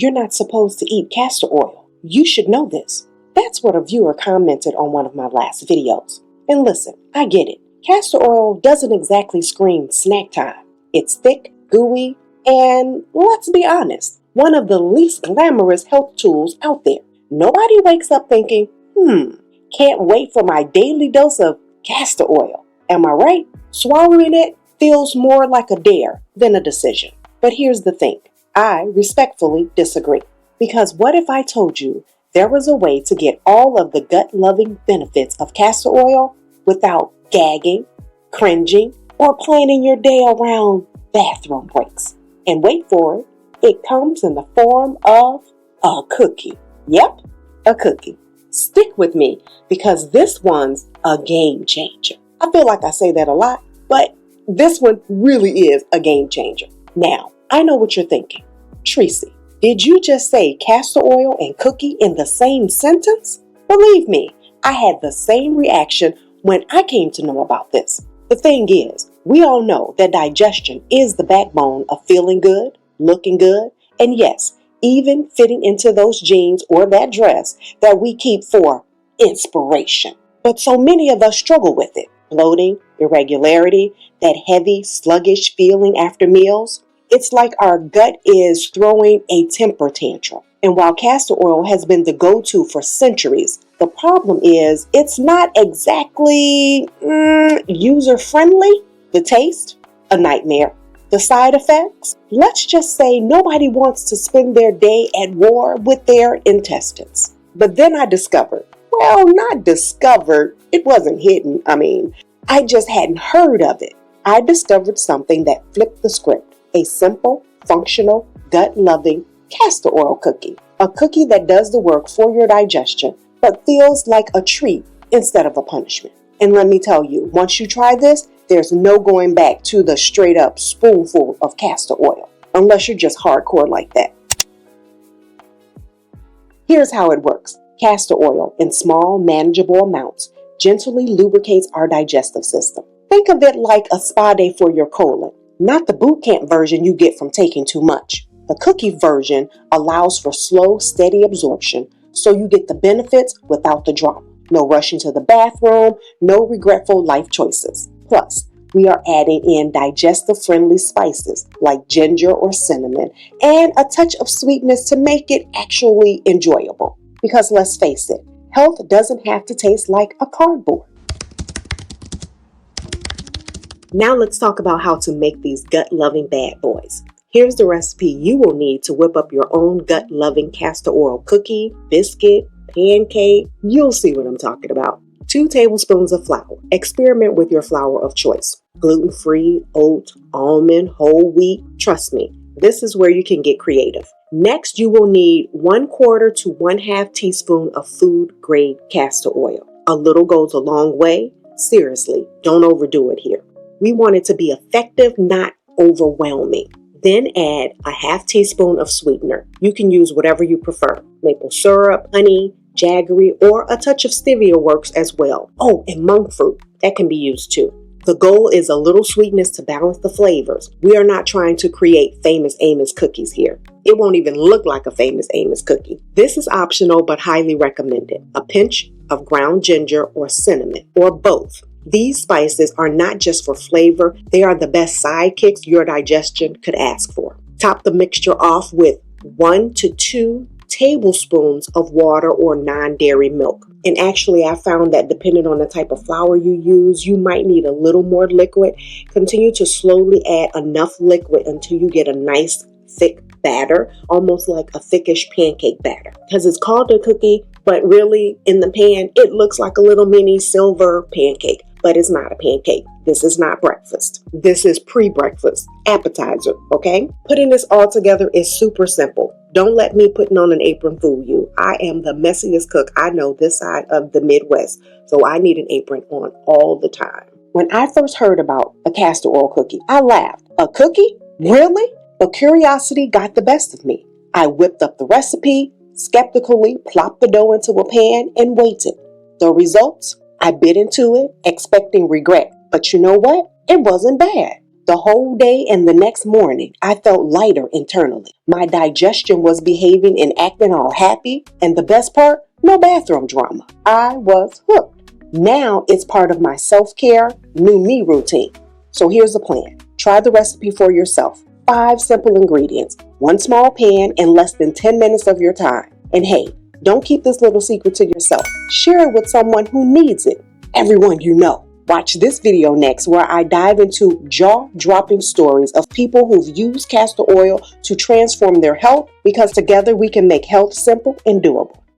You're not supposed to eat castor oil. You should know this. That's what a viewer commented on one of my last videos. And listen, I get it. Castor oil doesn't exactly scream snack time. It's thick, gooey, and let's be honest, one of the least glamorous health tools out there. Nobody wakes up thinking, can't wait for my daily dose of castor oil. Am I right? Swallowing it feels more like a dare than a decision. But here's the thing. I respectfully disagree. Because what if I told you there was a way to get all of the gut-loving benefits of castor oil without gagging, cringing, or planning your day around bathroom breaks? And wait for it, it comes in the form of a cookie. Yep, a cookie. Stick with me because this one's a game changer. I feel like I say that a lot, but this one really is a game changer. Now, I know what you're thinking. Tressey, did you just say castor oil and cookie in the same sentence? Believe me, I had the same reaction when I came to know about this. The thing is, we all know that digestion is the backbone of feeling good, looking good, and yes, even fitting into those jeans or that dress that we keep for inspiration. But so many of us struggle with it. Bloating, irregularity, that heavy, sluggish feeling after meals. It's like our gut is throwing a temper tantrum. And while castor oil has been the go-to for centuries, the problem is it's not exactly user-friendly. The taste, a nightmare. The side effects, let's just say nobody wants to spend their day at war with their intestines. But then I discovered, it wasn't hidden. I just hadn't heard of it. I discovered something that flipped the script. A simple, functional, gut-loving castor oil cookie. A cookie that does the work for your digestion, but feels like a treat instead of a punishment. And let me tell you, once you try this, there's no going back to the straight up spoonful of castor oil, unless you're just hardcore like that. Here's how it works. Castor oil in small, manageable amounts gently lubricates our digestive system. Think of it like a spa day for your colon, not the boot camp version you get from taking too much. The cookie version allows for slow, steady absorption, so you get the benefits without the drama. No rushing to the bathroom, no regretful life choices. Plus, we are adding in digestive-friendly spices like ginger or cinnamon and a touch of sweetness to make it actually enjoyable. Because let's face it, health doesn't have to taste like a cardboard. Now let's talk about how to make these gut-loving bad boys. Here's the recipe you will need to whip up your own gut-loving castor oil cookie, biscuit, pancake. You'll see what I'm talking about. 2 tablespoons of flour. Experiment with your flour of choice. Gluten-free, oat, almond, whole wheat. Trust me, this is where you can get creative. Next, you will need 1/4 to 1/2 teaspoon of food-grade castor oil. A little goes a long way. Seriously, don't overdo it here. We want it to be effective, not overwhelming. Then add a 1/2 teaspoon of sweetener. You can use whatever you prefer. Maple syrup, honey, jaggery, or a touch of stevia works as well. Oh, and monk fruit, that can be used too. The goal is a little sweetness to balance the flavors. We are not trying to create Famous Amos cookies here. It won't even look like a Famous Amos cookie. This is optional but highly recommended. A pinch of ground ginger or cinnamon, or both. These spices are not just for flavor, they are the best sidekicks your digestion could ask for. Top the mixture off with 1 to 2 tablespoons of water or non-dairy milk. And actually, I found that depending on the type of flour you use, you might need a little more liquid. Continue to slowly add enough liquid until you get a nice thick batter, almost like a thickish pancake batter. Because it's called a cookie, but really in the pan, it looks like a little mini silver pancake. But it's not a pancake. This is not breakfast. This is pre-breakfast, appetizer, okay? Putting this all together is super simple. Don't let me putting on an apron fool you. I am the messiest cook I know this side of the Midwest, so I need an apron on all the time. When I first heard about a castor oil cookie, I laughed. A cookie? Really? But curiosity got the best of me. I whipped up the recipe, skeptically plopped the dough into a pan, and waited. The results? I bit into it, expecting regret. But you know what? It wasn't bad. The whole day and the next morning, I felt lighter internally. My digestion was behaving and acting all happy. And the best part, no bathroom drama. I was hooked. Now it's part of my self-care, new me routine. So here's the plan. Try the recipe for yourself. 5 simple ingredients, 1 small pan, and less than 10 minutes of your time. And hey, don't keep this little secret to yourself. Share it with someone who needs it. Everyone you know. Watch this video next where I dive into jaw-dropping stories of people who've used castor oil to transform their health, because together we can make health simple and doable.